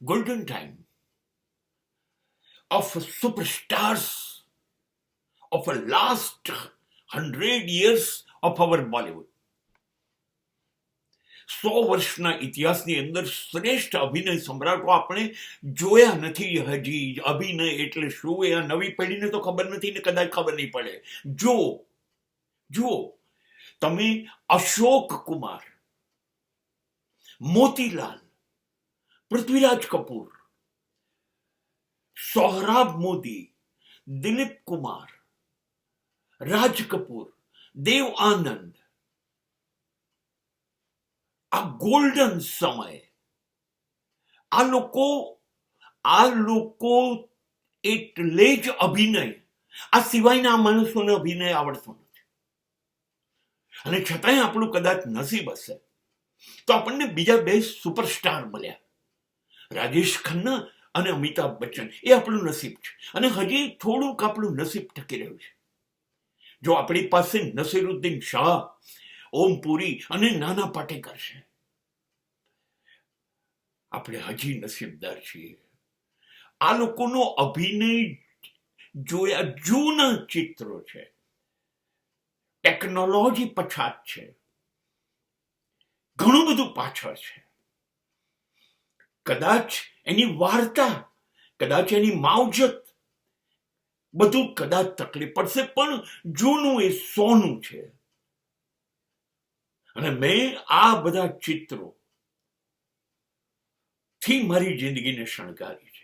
golden time of superstars of a last 100 years of our Bollywood. 100 વર્ષના ઇતિહાસની અંદર શ્રેષ્ઠ અભિનય સમ્રાટો આપણે જોયા નથી હજી. અભિનય એટલે શું એ આ નવી પેઢીને તો ખબર નથી ને કદાચ ખબર નહીં પડે. જુઓ તમે અશોક કુમાર, મોતીલાલ, પૃથ્વીરાજ કપૂર, સોહરાબ મોદી, દિલીપ કુમાર, રાજ કપૂર, દેવ આનંદ, આ ગોલ્ડન સમય. આ લોકો એટલે જ અભિનય. આ સિવાયના માણસોને અભિનય આવડતો નથી. અને છતાંય આપણું કદાચ નસીબ હશે તો આપણને બીજા બે સુપરસ્ટાર મળ્યા, રાજેશ ખન્ના અને અમિતાભ બચ્ચન. એ આપણું નસીબ છે. અને હજી થોડુંક આપણું નસીબ ટકી રહ્યું છે. જો આપણી પાસે નસીરુદ્દીન શાહ, ઓમ પુરી અને નાના પાટેકર છે, આપણે હજી નસીબદાર છીએ. આ લોકોનો અભિનય જોયા, જૂના ચિત્રો છે, ટેકનોલોજી પછાત છે, ઘણું બધું પાછળ છે. કદાચ એની વાર્તા, કદાચ એની માવજત, બધું કદાચ તકલીફ પડશે, પણ જૂનું એ સોનું છે. અને મેં આ બધા ચિત્રો થી મારી જિંદગીને શણગારી છે.